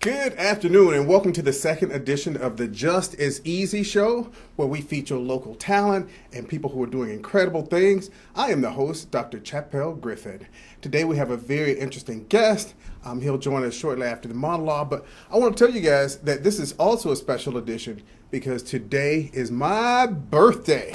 Good afternoon and welcome to the second edition of the Just As Easy show, where we feature local talent and people who are doing incredible things. I am the host, Dr. Chappelle Griffin. Today we have a very interesting guest. He'll join us shortly after the monologue, but I want to tell you guys that this is also a special edition because today is my birthday.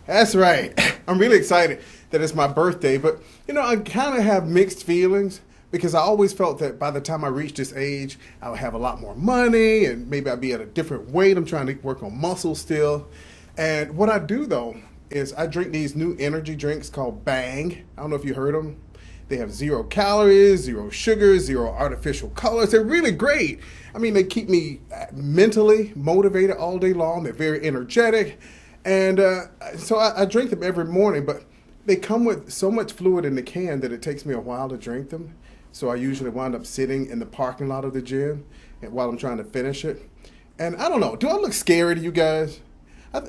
That's right. I'm really excited that it's my birthday, but I kind of have mixed feelings. Because I always felt that by the time I reached this age, I would have a lot more money and maybe I'd be at a different weight. I'm trying to work on muscle still. And what I do, though, is I drink these new energy drinks called Bang. I don't know if you heard them. They have 0 calories, 0 sugar, 0 artificial colors. They're really great. I mean, they keep me mentally motivated all day long. They're very energetic. And so I drink them every morning, but they come with so much fluid in the can that it takes me a while to drink them. So I usually wind up sitting in the parking lot of the gym while I'm trying to finish it. And I don't know, do I look scary to you guys?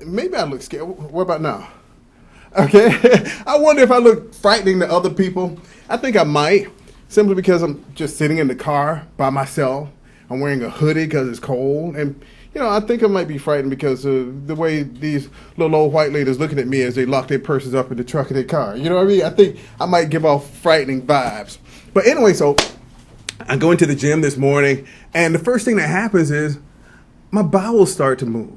Maybe I look scary. What about now? Okay. I wonder if I look frightening to other people. I think I might, simply because I'm just sitting in the car by myself. I'm wearing a hoodie because it's cold. And, I think I might be frightened because of the way these little old white ladies looking at me as they lock their purses up in the trunk of their car. You know what I mean? I think I might give off frightening vibes. But anyway, so I go into the gym this morning, and the first thing that happens is my bowels start to move.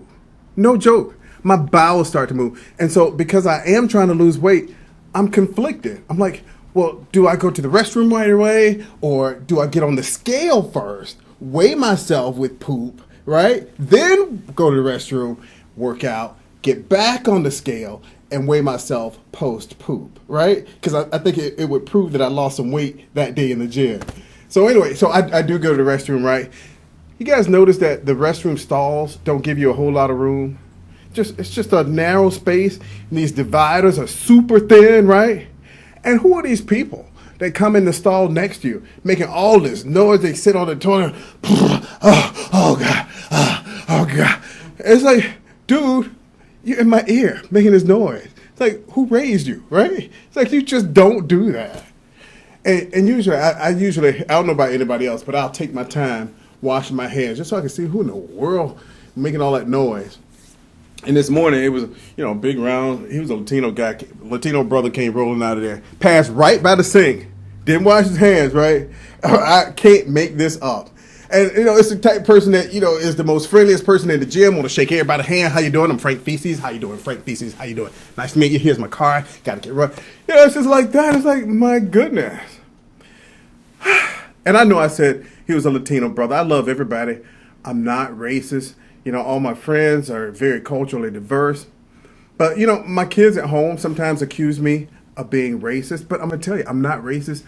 No joke. My bowels start to move. And so because I am trying to lose weight, I'm conflicted. I'm like, well, do I go to the restroom right away, or do I get on the scale first, weigh myself with poop, right? Then go to the restroom, work out, get back on the scale, and weigh myself post-poop, right? Because I think it would prove that I lost some weight that day in the gym. So anyway, so I do go to the restroom, right? You guys notice that the restroom stalls don't give you a whole lot of room? It's just a narrow space, and these dividers are super thin, right? And who are these people that come in the stall next to you, making all this noise? They sit on the toilet, oh God, oh God. It's like, dude, you're in my ear making this noise. It's like, who raised you, right? It's like, you just don't do that. And usually, I don't know about anybody else, but I'll take my time washing my hands just so I can see who in the world making all that noise. And this morning, it was, big round. He was a Latino guy. Latino brother came rolling out of there. Passed right by the sink. Didn't wash his hands, right? I can't make this up. And, it's the type of person that, is the most friendliest person in the gym, want to shake everybody's hand. How you doing? I'm Frank Feces. How you doing? Frank Feces. How you doing? Nice to meet you. Here's my car. Got to get run. It's just like that. It's like, my goodness. And I know I said he was a Latino brother. I love everybody. I'm not racist. All my friends are very culturally diverse. But, my kids at home sometimes accuse me of being racist. But I'm going to tell you, I'm not racist.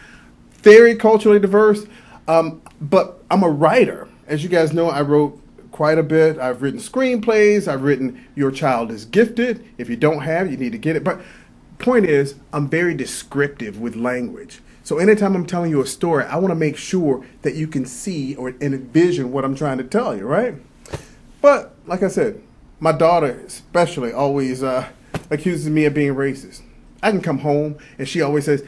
Very culturally diverse. But I'm a writer. As you guys know, I wrote quite a bit. I've written screenplays. I've written Your Child is Gifted. If you don't have, you need to get it. But point is, I'm very descriptive with language. So anytime I'm telling you a story, I want to make sure that you can see or envision what I'm trying to tell you, right? But like I said, my daughter especially always accuses me of being racist. I can come home and she always says,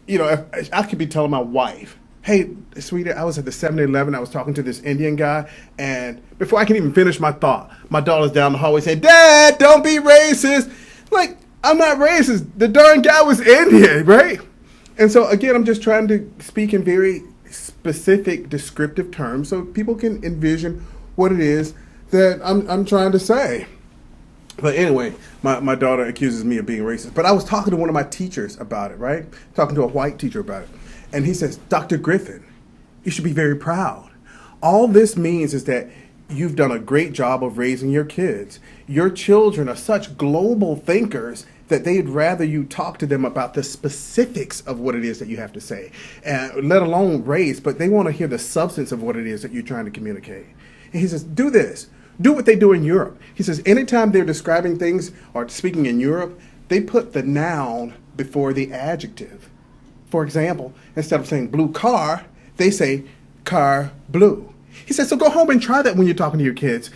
if I could be telling my wife, hey, sweetie, I was at the 7-Eleven. I was talking to this Indian guy. And before I can even finish my thought, my daughter's down the hallway saying, Dad, don't be racist. Like, I'm not racist. The darn guy was Indian, right? And so, again, I'm just trying to speak in very specific, descriptive terms so people can envision what it is that I'm trying to say. But anyway, my daughter accuses me of being racist. But I was talking to one of my teachers about it, right? Talking to a white teacher about it. And he says, Dr. Griffin, you should be very proud. All this means is that you've done a great job of raising your kids. Your children are such global thinkers that they'd rather you talk to them about the specifics of what it is that you have to say, let alone race, but they want to hear the substance of what it is that you're trying to communicate. And he says, do this. Do what they do in Europe. He says, anytime they're describing things or speaking in Europe, they put the noun before the adjective. For example, instead of saying blue car, they say car blue. He said, so go home and try that when you're talking to your kids.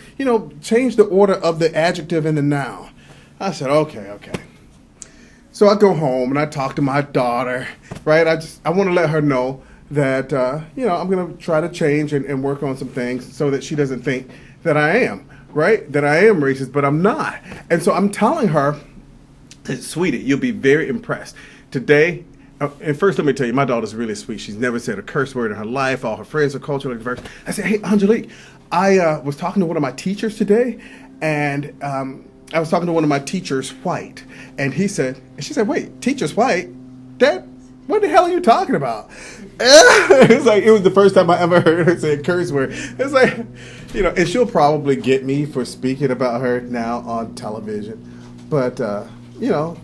Change the order of the adjective and the noun. I said, okay. So I go home and I talk to my daughter, right? I want to let her know that, I'm going to try to change and work on some things so that she doesn't think that I am, right? That I am racist, but I'm not. And so I'm telling her, sweetie, you'll be very impressed. Today, and first let me tell you, my daughter's really sweet. She's never said a curse word in her life. All her friends are culturally diverse. I said, hey, Angelique, I was talking to one of my teachers today, and I was talking to one of my teachers, white, and she said, wait, teacher's white? Dad, what the hell are you talking about? It's like, it was the first time I ever heard her say a curse word. It's like, and she'll probably get me for speaking about her now on television. But,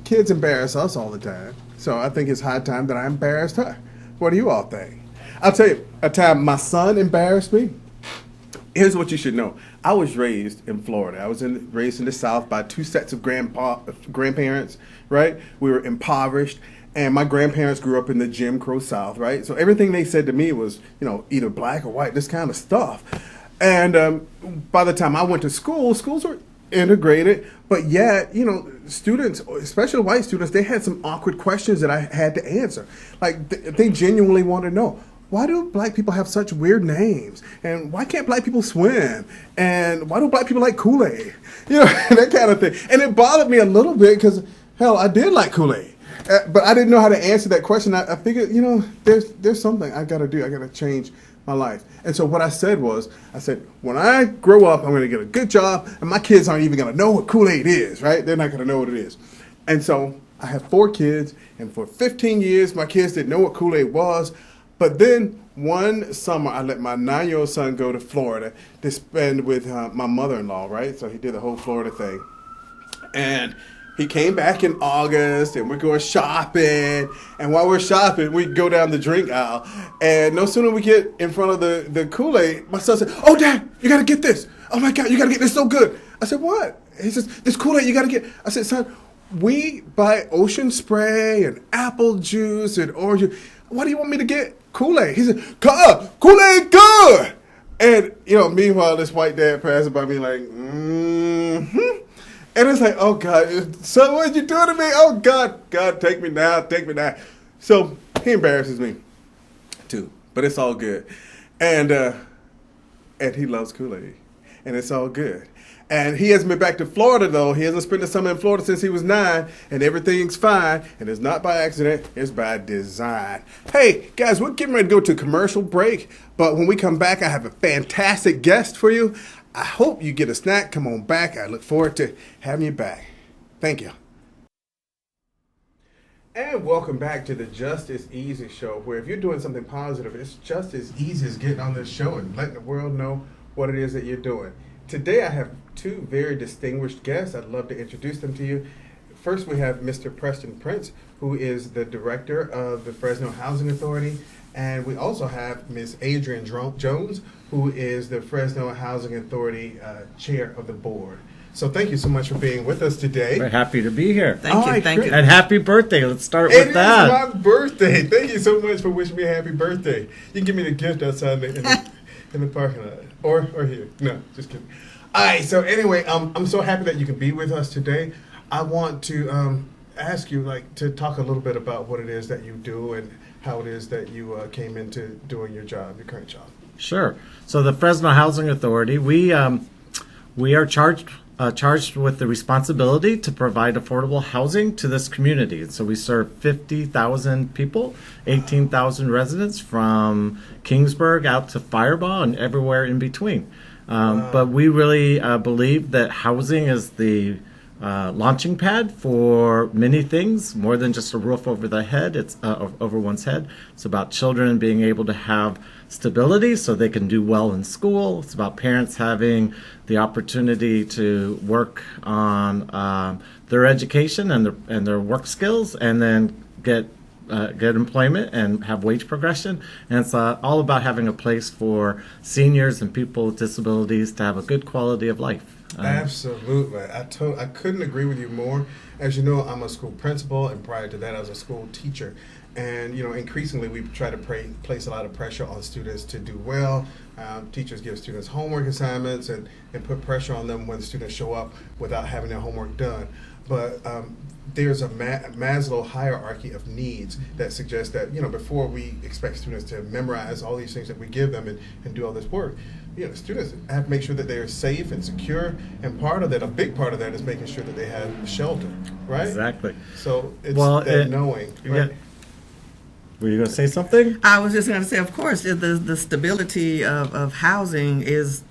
kids embarrass us all the time. So I think it's high time that I embarrassed her. What do you all think? I'll tell you, a time my son embarrassed me. Here's what you should know. I was raised in Florida. I was raised in the South by two sets of grandparents, right? We were impoverished. And my grandparents grew up in the Jim Crow South, right? So everything they said to me was, either black or white, this kind of stuff. And by the time I went to school, schools were integrated, but yet, students, especially white students, they had some awkward questions that I had to answer. Like, they genuinely wanted to know, why do black people have such weird names? And why can't black people swim? And why do black people like Kool-Aid? That kind of thing. And it bothered me a little bit because, hell, I did like Kool-Aid. But I didn't know how to answer that question. I figured, there's something I got to do. I got to change my life. And so what I said, when I grow up, I'm going to get a good job, and my kids aren't even going to know what Kool-Aid is, right? They're not going to know what it is. And so I have 4 kids, and for 15 years, my kids didn't know what Kool-Aid was. But then one summer, I let my 9-year-old son go to Florida to spend with my mother-in-law, right? So he did the whole Florida thing. And he came back in August, and we're going shopping. And while we're shopping, we go down the drink aisle. And no sooner we get in front of the Kool-Aid, my son said, oh, Dad, you got to get this. Oh, my God, you got to get this so good. I said, what? He says, this Kool-Aid you got to get. I said, son, we buy Ocean Spray and apple juice and orange juice. Why do you want me to get Kool-Aid? He said, Kool-Aid good. And, meanwhile, this white dad passing by me like, mm-hmm. And it's like, oh, God, son, what did you do to me? Oh, God, take me now. So he embarrasses me, too. But it's all good. And he loves Kool-Aid. And it's all good. And he hasn't been back to Florida, though. He hasn't spent the summer in Florida since he was 9. And everything's fine. And it's not by accident. It's by design. Hey, guys, we're getting ready to go to a commercial break. But when we come back, I have a fantastic guest for you. I hope you get a snack. Come on back. I look forward to having you back. Thank you. And welcome back to the Just as Easy show, where if you're doing something positive, it's just as easy as getting on this show and letting the world know what it is that you're doing. Today I have 2 very distinguished guests. I'd love to introduce them to you. First, we have Mr. Preston Prince, who is the director of the Fresno Housing Authority. And we also have Ms. Adrienne Jones, who is the Fresno Housing Authority chair of the board. So thank you so much for being with us today. We're happy to be here. Thank you. And happy birthday. Let's start with that. It is my birthday. Thank you so much for wishing me a happy birthday. You can give me the gift outside in the parking lot. Or here. No, just kidding. All right, so anyway, I'm so happy that you can be with us today. I want to ask you to talk a little bit about what it is that you do and how it is that you came into doing your current job. Sure. So the Fresno Housing Authority, we are charged with the responsibility to provide affordable housing to this community. So we serve 50,000 people, 18,000 residents from Kingsburg out to Firebaugh and everywhere in between. But we really believe that housing is the launching pad for many things, more than just a roof over the head. It's over one's head. It's about children being able to have stability so they can do well in school. It's about parents having the opportunity to work on their education and their work skills, and then get employment and have wage progression. And it's all about having a place for seniors and people with disabilities to have a good quality of life. Absolutely. I couldn't agree with you more. As you know, I'm a school principal, and prior to that, I was a school teacher. And increasingly we try to place a lot of pressure on students to do well. Teachers give students homework assignments and put pressure on them when the students show up without having their homework done. But there's a Maslow hierarchy of needs that suggests that before we expect students to memorize all these things that we give them and do all this work, students have to make sure that they're safe and secure, and a big part of that is making sure that they have shelter, right? Exactly. So it's knowing, right? Yeah. Were you going to say something? I was just going to say, of course, the stability of housing is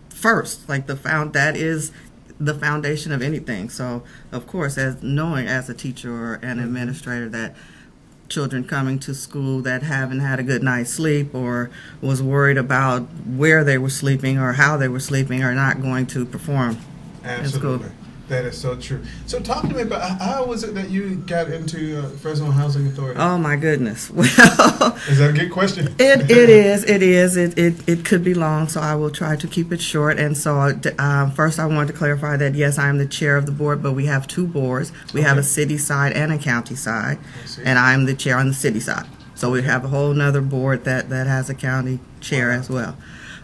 first, that is the foundation of anything. So, of course, as a teacher or an administrator, that children coming to school that haven't had a good night's sleep or was worried about where they were sleeping or how they were sleeping are not going to perform in school. That is so true. So talk to me about how was it that you got into Fresno Housing Authority? Oh my goodness! Well, is that a good question? It is. It could be long, so I will try to keep it short. And so first, I wanted to clarify that yes, I am the chair of the board, but we have two boards. We have a city side and a county side, and I am the chair on the city side. So we have a whole other board that has a county chair as well.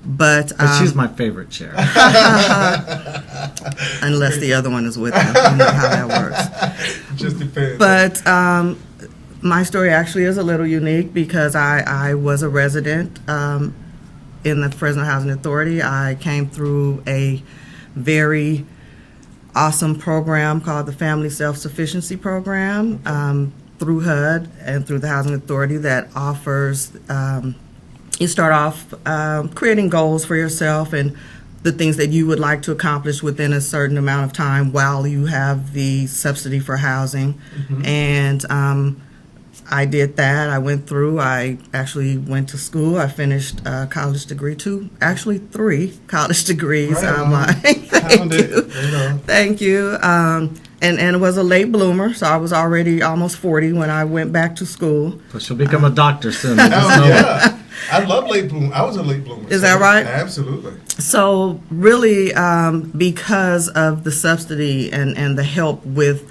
But she's my favorite chair. Unless the other one is with them. You know how that works. Just depends. But my story actually is a little unique because I was a resident in the Fresno Housing Authority. I came through a very awesome program called the Family Self-Sufficiency Program through HUD and through the Housing Authority that offers you start off creating goals for yourself and the things that you would like to accomplish within a certain amount of time while you have the subsidy for housing. Mm-hmm. And I did that. I went through. I actually went to school. I finished a college degree, three college degrees. Right Thank you. And it was a late bloomer, so I was already almost 40 when I went back to school. But she'll become a doctor soon. Yeah. I love late bloomer. I was a late bloomer. Is that right? Absolutely. So really, because of the subsidy and the help with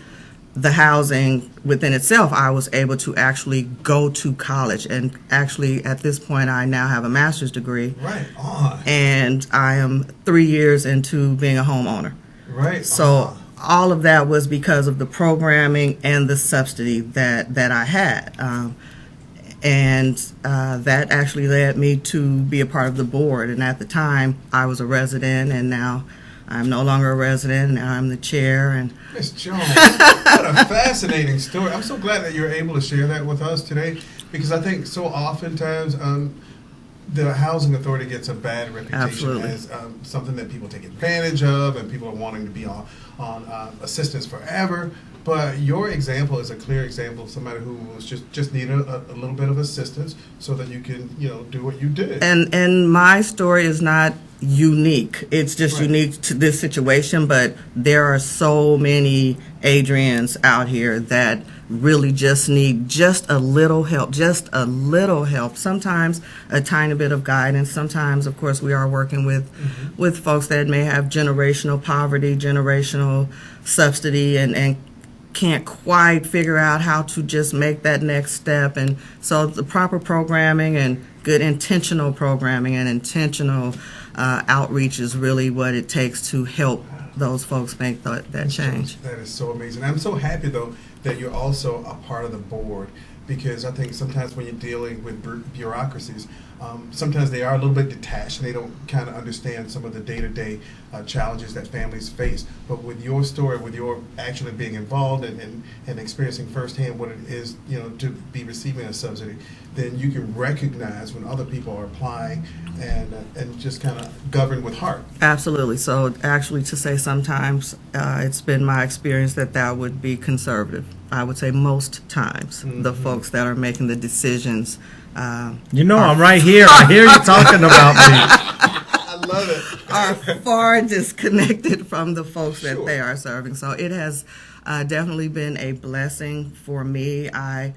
the housing within itself, I was able to actually go to college. And actually, at this point, I now have a master's degree. Right on. And I am 3 years into being a homeowner. Right. So all of that was because of the programming and the subsidy that I had. And that actually led me to be a part of the board. And at the time, I was a resident, and now I'm no longer a resident. Now I'm the chair. And Ms. Jones, what a fascinating story. I'm so glad that you're able to share that with us today, because I think so oftentimes the housing authority gets a bad reputation as something that people take advantage of, and people are wanting to be on assistance forever. But your example is a clear example of somebody who was just needed a little bit of assistance so that you can do what you did. And my story is not unique. It's just unique to this situation. But there are so many Adrians out here that really just need just a little help. Sometimes a tiny bit of guidance. Sometimes, of course, we are working with folks that may have generational poverty, generational subsidy, and can't quite figure out how to just make that next step. And so the proper programming and good intentional programming and intentional outreach is really what it takes to help those folks make that change. That is so amazing. I'm so happy, though, that you're also a part of the board, because I think sometimes when you're dealing with bureaucracies, sometimes they are a little bit detached and they don't kind of understand some of the day-to-day challenges that families face. But with your story, with your actually being involved and experiencing firsthand what it is, to be receiving a subsidy, then you can recognize when other people are applying and just kind of govern with heart. Absolutely. So actually, to say sometimes it's been my experience that would be conservative. I would say most times the folks that are making the decisions. I'm right here. I hear you talking about me. I love it. Are far disconnected from the folks that they are serving. So it has definitely been a blessing for me. I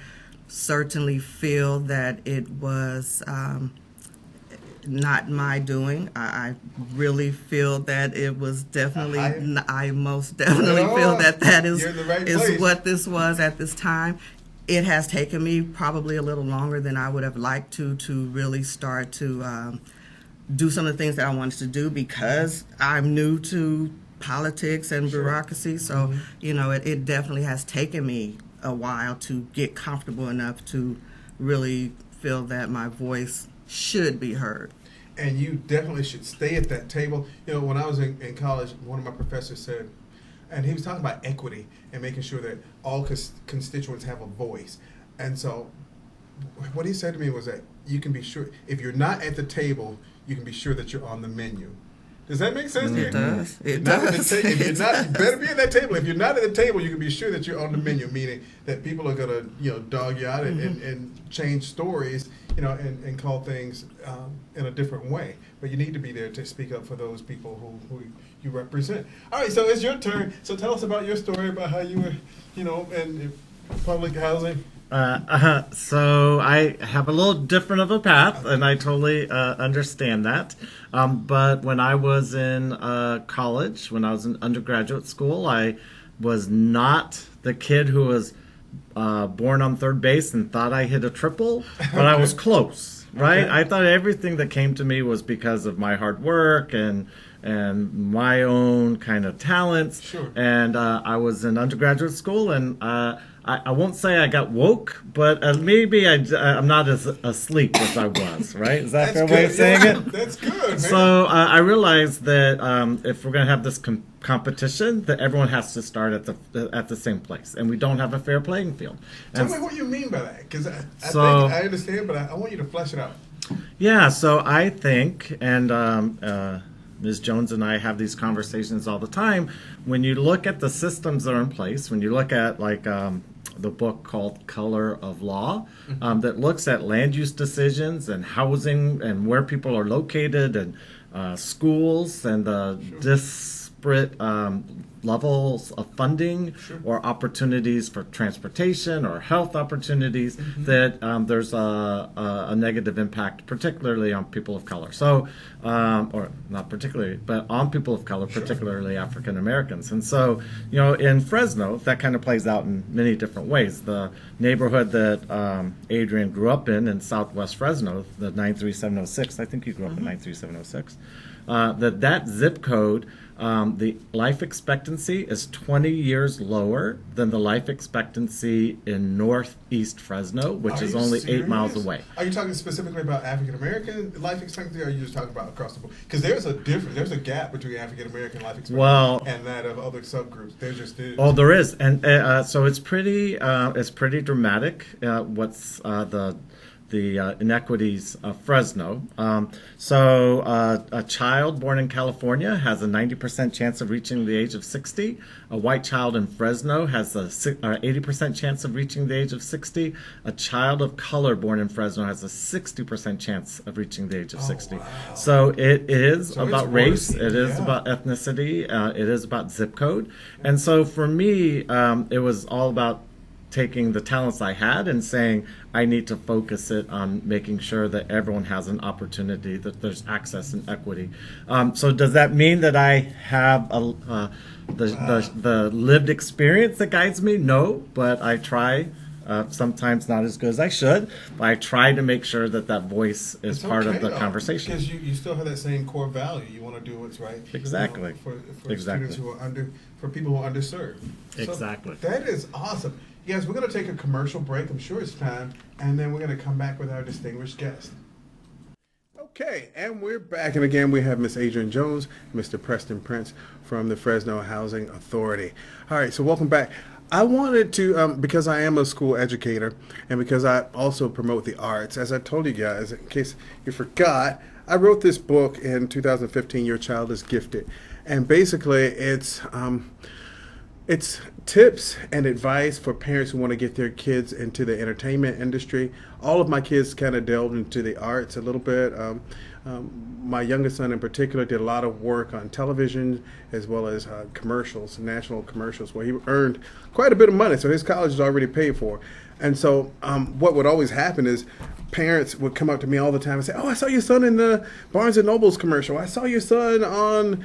certainly feel that it was not my doing. I really feel that it was definitely, I most definitely feel that is you're in the right is place. what this was at this time. it has taken me probably a little longer than I would have liked to really start to do some of the things that I wanted to do because I'm new to politics and bureaucracy. So, it definitely has taken me a while to get comfortable enough to really feel that my voice should be heard. And you definitely should stay at that table. When I was in college, one of my professors said, and he was talking about equity and making sure that all constituents have a voice. And so what he said to me was that you can be sure, if you're not at the table, you can be sure that you're on the menu. Does that make sense to you? It does. It does. does. If you're not, you better be at that table. If you're not at the table, you can be sure that you're on the menu, meaning that people are going to, dog you out and change stories, and call things in a different way. But you need to be there to speak up for those people who you represent. All right, so it's your turn. So tell us about your story about how you were, in public housing. So I have a little different of a path, and I totally understand that. But when I was in college, when I was in undergraduate school, I was not the kid who was born on third base and thought I hit a triple, but I was close, right? Okay. I thought everything that came to me was because of my hard work and my own kind of talents. Sure. And I was in undergraduate school, and I won't say I got woke, but maybe I'm not as asleep as I was, right? Is that a fair way of saying it? That's good, man. So I realized that if we're going to have this competition, that everyone has to start at the same place, and we don't have a fair playing field. Tell me what you mean by that, because I think I understand, but I want you to flesh it out. Yeah, so I think, and Ms. Jones and I have these conversations all the time, when you look at the systems that are in place, when you look at the book called Color of Law, that looks at land use decisions and housing and where people are located and schools and the disparate levels of funding or opportunities for transportation or health opportunities, that there's a negative impact, particularly on people of color. So, or not particularly, but on people of color, particularly African Americans. And so, in Fresno, that kind of plays out in many different ways. The neighborhood that Adrian grew up in Southwest Fresno, the 93706, I think you grew up in 93706, that zip code, the life expectancy is 20 years lower than the life expectancy in northeast Fresno, which is only serious? 8 miles away. Are you talking specifically about African American life expectancy, or are you just talking about across the board? Because there's a difference. There's a gap between African American life expectancy and that of other subgroups. There just is. Oh, there is, and so it's pretty dramatic. What's the inequities of Fresno. So a child born in California has a 90% chance of reaching the age of 60. A white child in Fresno has a 80% chance of reaching the age of 60. A child of color born in Fresno has a 60% chance of reaching the age of 60. Wow. So it is So about it's race. worse, It is about ethnicity. It is about zip code. And so for me, it was all about taking the talents I had and saying I need to focus it on making sure that everyone has an opportunity, that there's access and equity. So does that mean that I have the lived experience that guides me? No, but I try. Sometimes not as good as I should, but I try to make sure that voice is part of the conversation. Because you still have that same core value. You want to do what's right. Exactly. For students who are for people who are underserved. Exactly. So that is awesome. You guys, we're going to take a commercial break. I'm sure it's time. And then we're going to come back with our distinguished guest. Okay, and we're back. And again, we have Miss Adrian Jones, Mr. Preston Prince from the Fresno Housing Authority. All right, so welcome back. I wanted to, because I am a school educator and because I also promote the arts, as I told you guys, in case you forgot, I wrote this book in 2015, Your Child is Gifted. And basically, it's tips and advice for parents who want to get their kids into the entertainment industry. All of my kids kind of delved into the arts a little bit. My youngest son in particular did a lot of work on television as well as commercials, national commercials, where he earned quite a bit of money. So his college is already paid for. And so what would always happen is parents would come up to me all the time and say, "Oh, I saw your son in the Barnes and Noble's commercial. I saw your son on,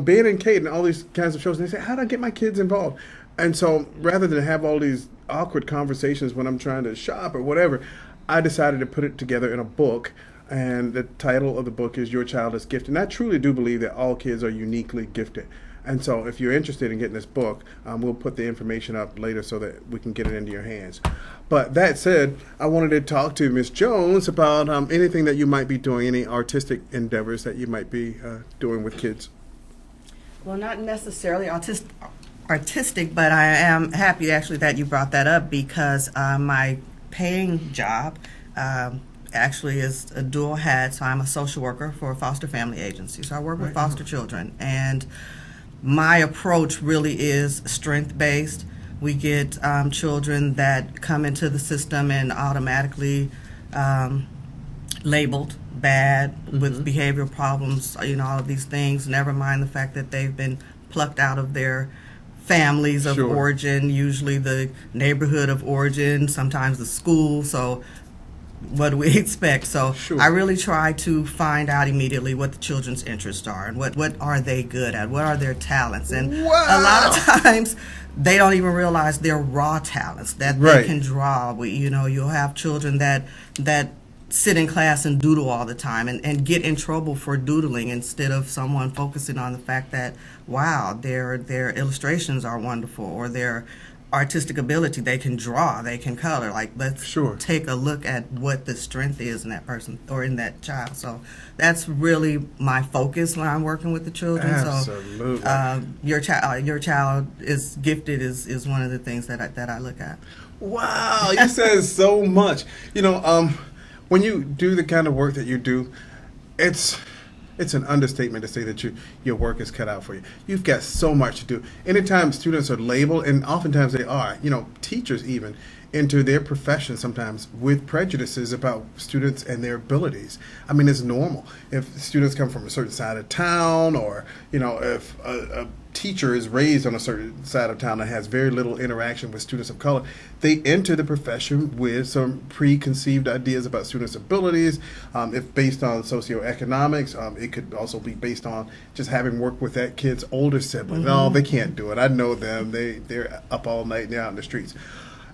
Ben and Kate and all these kinds of shows." And they say, "How do I get my kids involved?" And so rather than have all these awkward conversations when I'm trying to shop or whatever, I decided to put it together in a book. And the title of the book is Your Child is Gifted. And I truly do believe that all kids are uniquely gifted. And so if you're interested in getting this book, we'll put the information up later so that we can get it into your hands. But that said, I wanted to talk to Ms. Jones about anything that you might be doing, any artistic endeavors that you might be doing with kids. Well, not necessarily artistic, but I am happy actually that you brought that up because my paying job actually is a dual hat. So I'm a social worker for a foster family agency. So I work with foster children, and my approach really is strength-based. We get children that come into the system and automatically labeled bad with behavioral problems, all of these things, never mind the fact that they've been plucked out of their families of origin, usually the neighborhood of origin, sometimes the school. So what do we expect? So I really try to find out immediately what the children's interests are and what are they good at, what are their talents. And a lot of times they don't even realize their raw talents that they can draw. You'll have children that sit in class and doodle all the time and get in trouble for doodling instead of someone focusing on the fact that, wow, their illustrations are wonderful, or their artistic ability, they can draw, they can color. Like, let's take a look at what the strength is in that person or in that child. So that's really my focus when I'm working with the children. Absolutely. So your child is gifted is one of the things that I look at. Wow, you said so much. When you do the kind of work that you do, it's an understatement to say that your work is cut out for you. You've got so much to do. Anytime students are labeled, and oftentimes they are, teachers even, enter their profession sometimes with prejudices about students and their abilities. I mean, it's normal. If students come from a certain side of town, or, if a teacher is raised on a certain side of town that has very little interaction with students of color, they enter the profession with some preconceived ideas about students' abilities. If based on socioeconomics, it could also be based on just having worked with that kid's older sibling. No, they can't do it. I know them. They're up all night and they're out in the streets.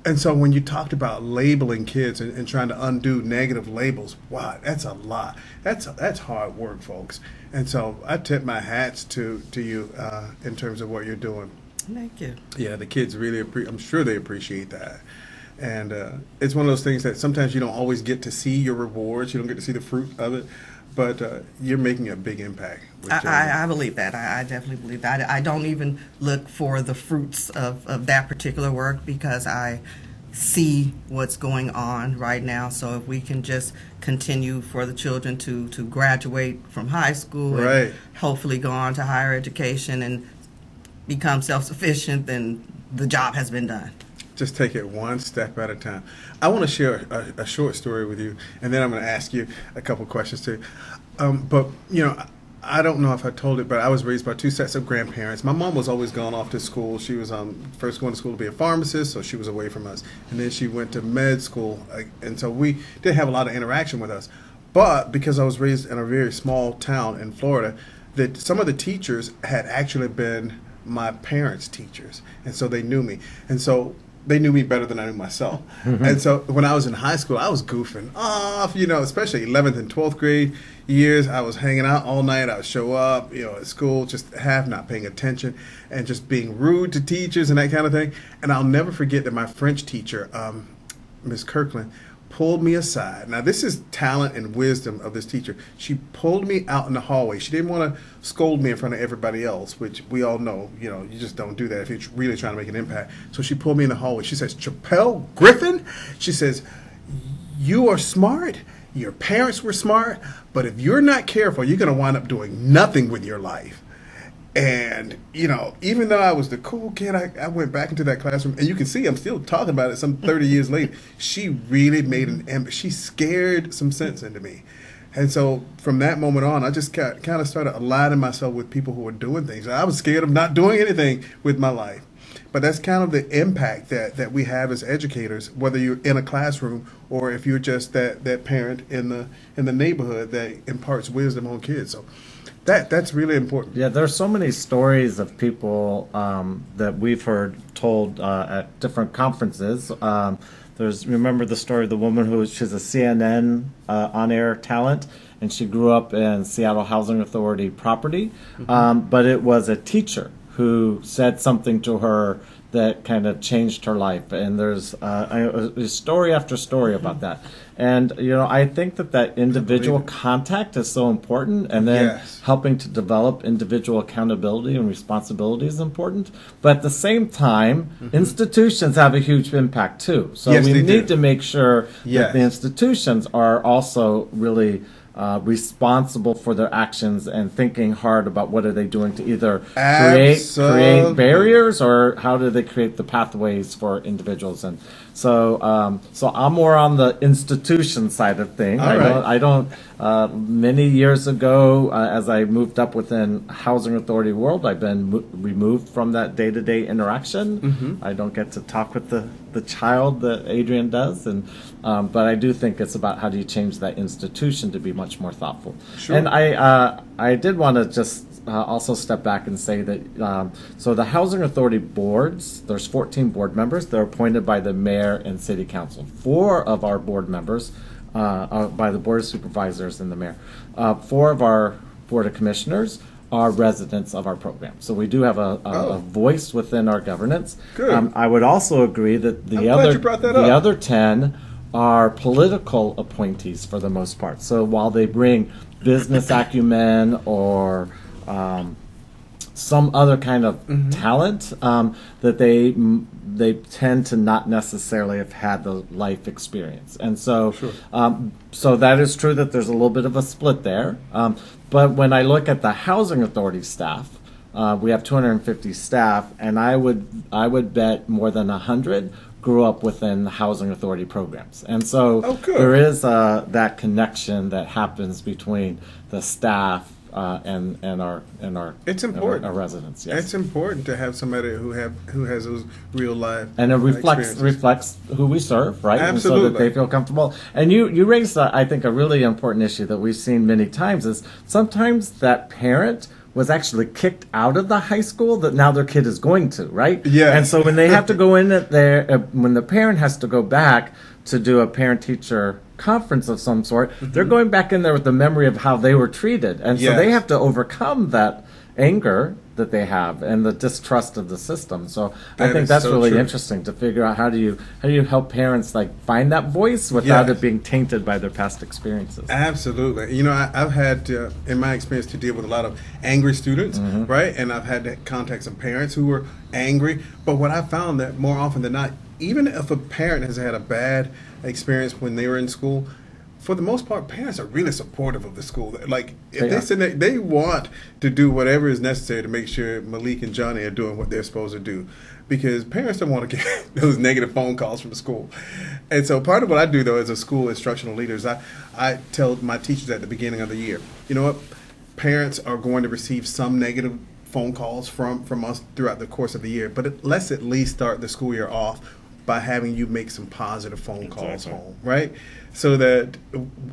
And so when you talked about labeling kids and trying to undo negative labels, wow, that's a lot. That's hard work, folks. And so I tip my hats to you in terms of what you're doing. Thank you. Yeah, the kids really, I'm sure they appreciate that. And it's one of those things that sometimes you don't always get to see your rewards. You don't get to see the fruit of it. But you're making a big impact. I believe that. I definitely believe that. I don't even look for the fruits of that particular work because I see what's going on right now. So if we can just continue for the children to graduate from high school and hopefully go on to higher education and become self-sufficient, then the job has been done. Just take it one step at a time. I want to share a short story with you, and then I'm going to ask you a couple questions too. But I don't know if I told it, but I was raised by two sets of grandparents. My mom was always gone off to school. She was first going to school to be a pharmacist, so she was away from us. And then she went to med school, and so we didn't have a lot of interaction with us. But because I was raised in a very small town in Florida, that some of the teachers had actually been my parents' teachers, and so they knew me. And so they knew me better than I knew myself. And so when I was in high school, I was goofing off, especially 11th and 12th grade years. I was hanging out all night. I would show up, at school, just half not paying attention and just being rude to teachers and that kind of thing. And I'll never forget that my French teacher, Ms. Kirkland, pulled me aside. Now, this is talent and wisdom of this teacher. She pulled me out in the hallway. She didn't want to scold me in front of everybody else, which we all know, you just don't do that if you're really trying to make an impact. So she pulled me in the hallway. She says, Chappelle Griffin, she says, you are smart. Your parents were smart. But if you're not careful, you're going to wind up doing nothing with your life. And, even though I was the cool kid, I went back into that classroom, and you can see I'm still talking about it some 30 years later. She really made she scared some sense into me. And so from that moment on, I just kind of started aligning myself with people who were doing things. I was scared of not doing anything with my life. But that's kind of the impact that we have as educators, whether you're in a classroom or if you're just that parent in the neighborhood that imparts wisdom on kids. So that's really important. Yeah, there's so many stories of people that we've heard told at different conferences. Remember the story of the woman she's a CNN on-air talent, and she grew up in Seattle Housing Authority property, but it was a teacher who said something to her that kind of changed her life. And there's story after story about that. And, I think that individual contact is so important, and then helping to develop individual accountability and responsibility is important. But at the same time, institutions have a huge impact too. So we need to make sure that the institutions are also really responsible for their actions and thinking hard about what are they doing to either create barriers, or how do they create the pathways for individuals. And so I'm more on the institution side of things. I don't many years ago, as I moved up within housing authority world, I've been removed from that day-to-day interaction. I don't get to talk with the child that Adrian does, but I do think it's about how do you change that institution to be much more thoughtful. Sure. And I did want to just also step back and say that so the housing authority boards, there's 14 board members. They're appointed by the mayor and city council. 4 of our board members by the board of supervisors and the mayor. 4 of our board of commissioners are residents of our program. So we do have a voice within our governance. Good. I would also agree that the other 10 are political appointees for the most part. So while they bring business acumen or some other kind of talent, that they tend to not necessarily have had the life experience. And so so that is true that there's a little bit of a split there. But when I look at the housing authority staff, we have 250 staff, and I would bet more than 100 grew up within the housing authority programs. And so there is that connection that happens between the staff and our it's important. Our residents. Yes. It's important to have somebody who has those real life and it reflects who we serve, right? Absolutely. And so that they feel comfortable. And you raised I think a really important issue that we've seen many times is sometimes that parent was actually kicked out of the high school that now their kid is going to, right? Yeah. And so when they have to go in there, when the parent has to go back to do a parent-teacher conference of some sort, they're going back in there with the memory of how they were treated. And so they have to overcome that anger that they have and the distrust of the system. So I think that's so really interesting to figure out how do you help parents find that voice without it being tainted by their past experiences. Absolutely. I've had in my experience to deal with a lot of angry students, right? And I've had to contact some parents who were angry. But what I found that more often than not, even if a parent has had a bad experience when they were in school, for the most part, parents are really supportive of the school. Like, if they say they want to do whatever is necessary to make sure Malik and Johnny are doing what they're supposed to do, because parents don't want to get those negative phone calls from school. And so part of what I do, though, as a school instructional leader is I tell my teachers at the beginning of the year, you know what, parents are going to receive some negative phone calls from us throughout the course of the year, but let's at least start the school year off by having you make some positive phone calls home, right? So that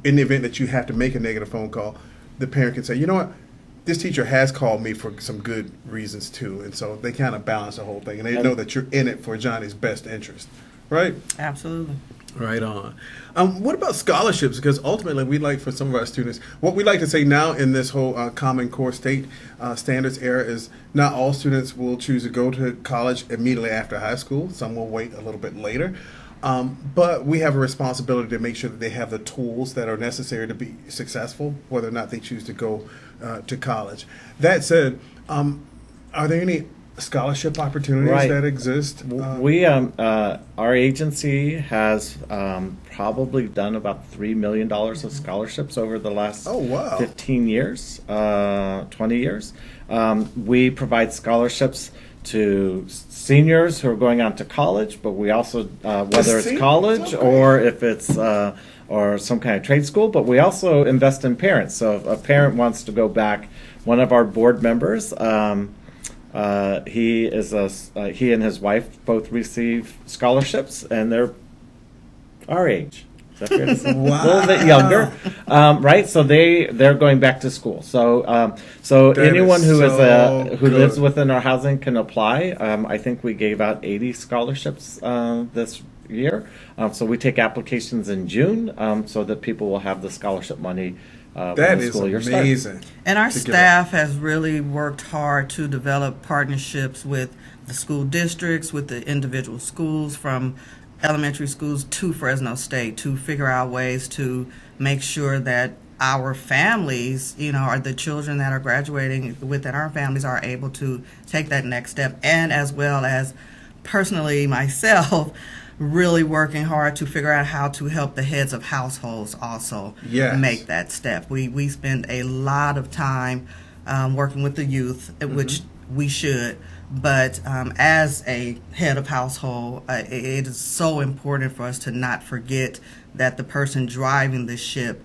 in the event that you have to make a negative phone call, the parent can say, you know what, this teacher has called me for some good reasons too. And so they kind of balance the whole thing. And they know that you're in it for Johnny's best interest, right? Absolutely. Right on. What about scholarships? Because ultimately, we'd like for some of our students, what we like to say now in this whole Common Core State standards era is not all students will choose to go to college immediately after high school. Some will wait a little bit later. But we have a responsibility to make sure that they have the tools that are necessary to be successful, whether or not they choose to go to college. That said, are there any scholarship opportunities that exist? We our agency has probably done about $3 million of scholarships over the last 15 years, 20 years. We provide scholarships to seniors who are going on to college, but we also, whether it's college or if it's or some kind of trade school, but we also invest in parents. So if a parent wants to go back, one of our board members, He and his wife both receive scholarships, and they're our age. Is that fair to say? Wow. A little bit younger, right? So they're going back to school. So That anyone is who so who lives good. within our housing can apply. I think we gave out 80 scholarships this year. So we take applications in June, so that people will have the scholarship money. When That the is school year starts. amazing. And our to give staff has really worked hard to develop partnerships with the school districts, with the individual schools, from elementary schools to Fresno State, to figure out ways to make sure that our families, or the children that are graduating within our families are able to take that next step. And as well as personally myself, really working hard to figure out how to help the heads of households also Yes. make that step. We spend a lot of time working with the youth, which we should, but as a head of household, it is so important for us to not forget that the person driving the ship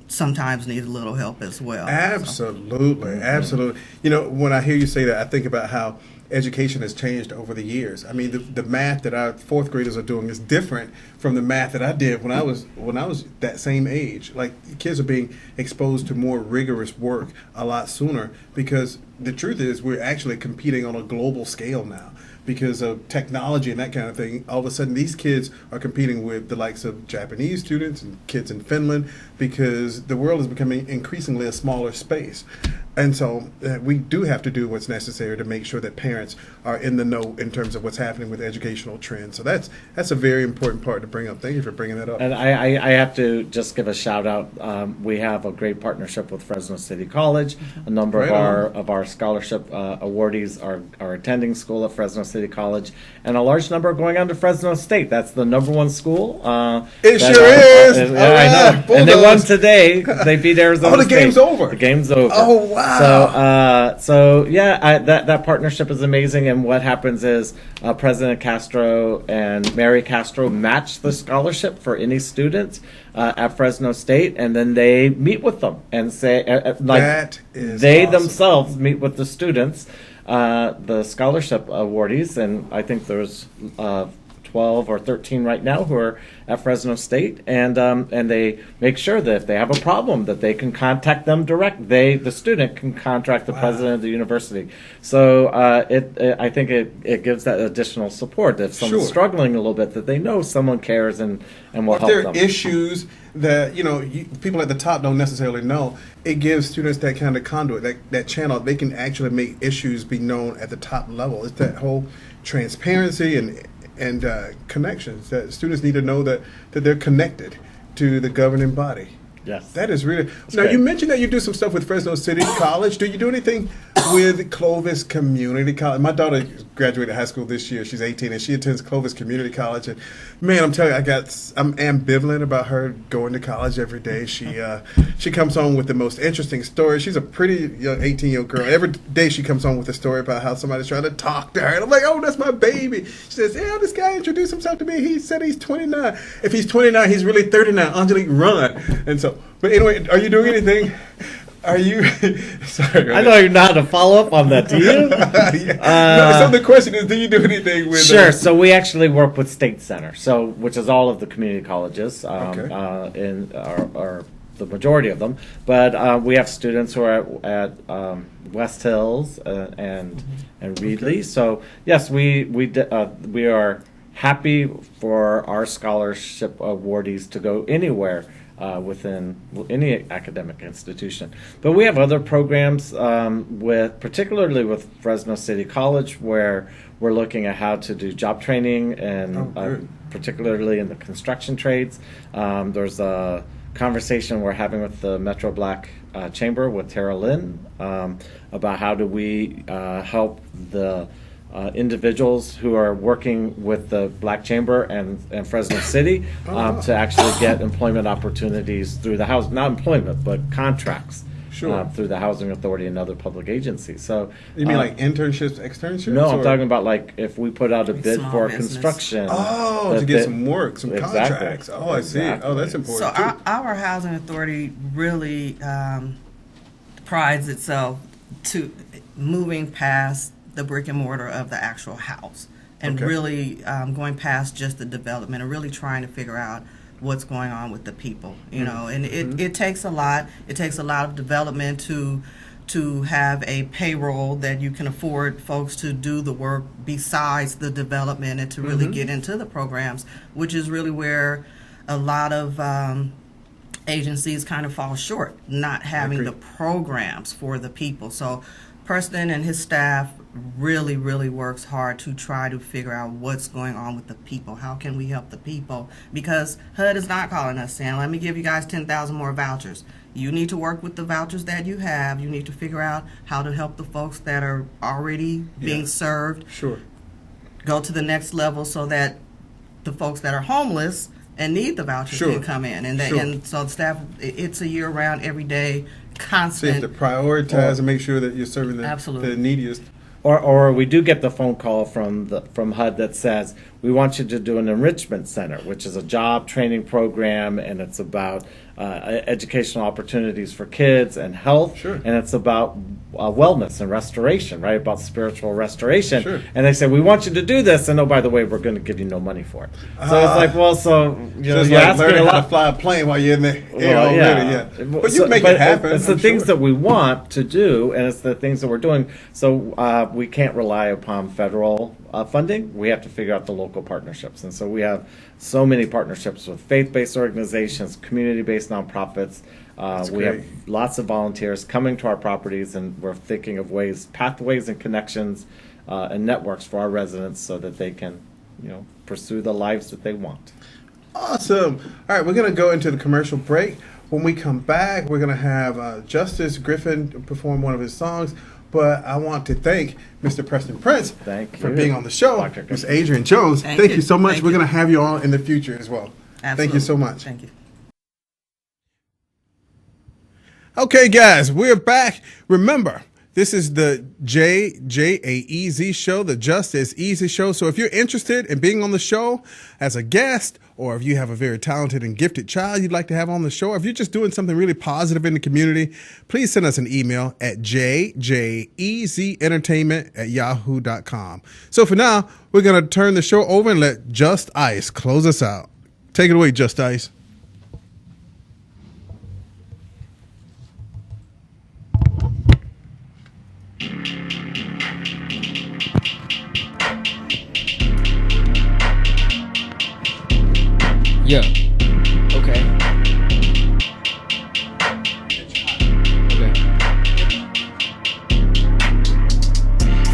sometimes needs a little help as well. Absolutely, absolutely. When I hear you say that, I think about how education has changed over the years. I mean, the math that our fourth graders are doing is different from the math that I did when I was that same age. Like, kids are being exposed to more rigorous work a lot sooner, because the truth is we're actually competing on a global scale now. Because of technology and that kind of thing, all of a sudden these kids are competing with the likes of Japanese students and kids in Finland, because the world is becoming increasingly a smaller space. And so we do have to do what's necessary to make sure that parents are in the know in terms of what's happening with educational trends. So that's a very important part to bring up. Thank you for bringing that up. And I have to just give a shout out. We have a great partnership with Fresno City College. A number of our scholarship awardees are attending school at Fresno City College, and a large number are going on to Fresno State. That's the #1 school. It sure is. I know. And they won today. They beat Arizona the State. game's over. The game's over. Oh, wow. So yeah, that partnership is amazing. And what happens is President Castro and Mary Castro match the scholarship for any student at Fresno State, and then they meet with them and say, That is they awesome. themselves meet with the students, the scholarship awardees, and I think there's 12 or 13 right now who are at Fresno State, and they make sure that if they have a problem, that they can contact them direct. The student can contact the president of the university. So I think it gives that additional support. If someone's struggling a little bit, that they know someone cares and will If help there them. are issues that people at the top don't necessarily know, it gives students that kind of conduit, that channel. They can actually make issues be known at the top level. It's that whole transparency and connections that students need to know that they're connected to the governing body. Yes. That is really. Now, great. you mentioned that you do some stuff with Fresno City College. Do you do anything with Clovis Community College? My daughter graduated high school this year. She's 18, and she attends Clovis Community College. And man, I'm telling you, I'm ambivalent about her going to college every day. She comes home with the most interesting stories. She's a pretty young 18-year-old girl. Every day she comes home with a story about how somebody's trying to talk to her. And I'm like, oh, that's my baby. She says, yeah, this guy introduced himself to me. He said he's 29. If he's 29, he's really 39. Angelique, run. And so, but anyway, are you doing anything? Are you? Sorry. I know you're not to follow up on that, do you? So the question is, do you do anything with? Sure. So we actually work with State Center, which is all of the community colleges, in or the majority of them. But we have students who are at West Hills and Reedley. So yes, we are happy for our scholarship awardees to go anywhere within any academic institution. But we have other programs particularly with Fresno City College, where we're looking at how to do job training, and particularly in the construction trades. There's a conversation we're having with the Metro Black Chamber with Tara Lynn about how do we help the individuals who are working with the Black Chamber and Fresno City to actually get employment opportunities through the house, not employment, but contracts through the Housing Authority and other public agencies. So you mean like internships, externships? No, I'm talking about like if we put out a bid for construction. To get some work, some contracts. Oh, I see. Oh, that's important. So our Housing Authority really prides itself to moving past the brick and mortar of the actual house, and Okay. really going past just the development and really trying to figure out what's going on with the people, you know. And it takes a lot. It takes a lot of development to have a payroll that you can afford folks to do the work besides the development and to really get into the programs, which is really where a lot of agencies kind of fall short, not having the programs for the people. So Preston and his staff really, really works hard to try to figure out what's going on with the people. How can we help the people? Because HUD is not calling us saying, let me give you guys 10,000 more vouchers. You need to work with the vouchers that you have. You need to figure out how to help the folks that are already being served Sure. go to the next level so that the folks that are homeless and need the vouchers can come in. And and so the staff, it's a year-round, every day, So constant. you have to prioritize and make sure that you're serving the neediest. Or we do get the phone call from HUD that says, we want you to do an enrichment center, which is a job training program, and it's about educational opportunities for kids and health, Sure. and it's about wellness and restoration, right? About spiritual restoration. Sure. And they say, we want you to do this, and oh, by the way, we're going to give you no money for it. So it's like, well, so you know, Just you're like asking learning a how lot. to fly a plane while you're in the air Well, already. But you make it happen. It's the things that we want to do, and it's the things that we're doing. So we can't rely upon federal funding. We have to figure out the local partnerships. And so we have so many partnerships with faith-based organizations, community-based nonprofits. We have lots of volunteers coming to our properties, and we're thinking of ways, pathways and connections and networks for our residents so that they can, pursue the lives that they want. Awesome. All right, we're going to go into the commercial break. When we come back, we're going to have Justice Griffin perform one of his songs. But I want to thank Mr. Preston Prince for being on the show. Ms. Adrian Jones, thank you so much. We're going to have you on in the future as well. Absolutely. Thank you so much. Thank you. Okay, guys, we're back. Remember, this is the JAEZ show, the Just As Easy show. So if you're interested in being on the show as a guest, or if you have a very talented and gifted child you'd like to have on the show, or if you're just doing something really positive in the community, please send us an email at jjezentertainment@yahoo.com. So for now, we're going to turn the show over and let Just Ice close us out. Take it away, Just Ice. Yeah. Okay. Okay.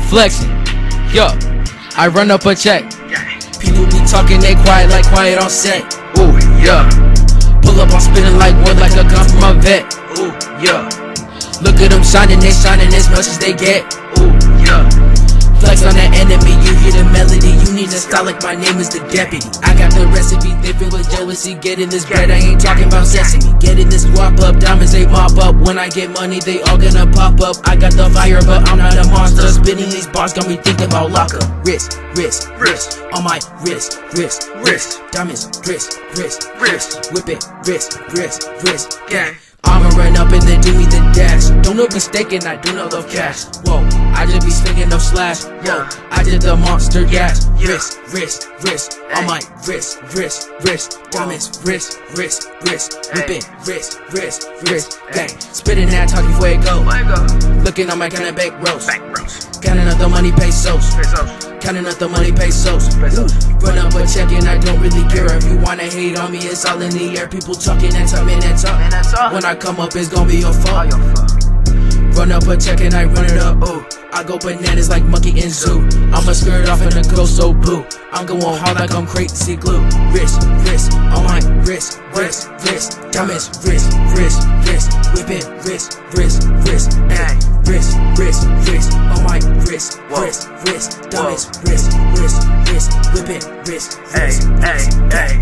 Flexing. Yo. I run up a check. People be talking, they quiet like quiet on set. Ooh, yeah. Pull up, I'm spinning like wood, like a gun from a vet. Ooh, yeah. Look at them shining, they shining as much as they get. Ooh, yeah. Flex on the enemy, you hear the melody. You need to style like my name is the deputy. I got the recipe, they feel with jealousy. Getting this bread, I ain't talking about sesame. Getting this guap up, diamonds they mop up. When I get money, they all gonna pop up. I got the fire, but I'm not a monster. Spinning these bars got me thinking about lockup. Wrist, wrist, wrist, on my wrist, wrist, wrist. Diamonds, wrist, wrist, wrist. Whip it, wrist, wrist, wrist. Yeah. I'ma run up and then do me the dash. Don't look mistaken, I do not love cash. Whoa, I just be slinging no slash. Whoa, I did the monster gas. Wrist, wrist, wrist, on my wrist, wrist, wrist. Diamonds, wrist, wrist, wrist. Whipping, wrist, wrist, wrist. Bang, spitting that talking fuego. Looking on my kind of back roast. Counting up the money pesos. Counting up the money pesos. Run up a check and I don't really care. If you wanna hate on me, it's all in the air. People talking and talking and talk. When I come up, it's gonna be your fault. Run up a check and I run it up. Ooh, I go bananas like monkey in zoo. I'ma skirt off and a go so blue. I'm going hard like I'm crazy glue. Wrist, wrist, on my wrist, wrist, wrist. Diamonds, wrist, wrist, wrist. Whipping, wrist, wrist, wrist. Ay, wrist, wrist, wrist. On my wrist, wrist, wrist. Diamonds, wrist, wrist, wrist. Whipping, wrist, wrist. Ay, ay, ay.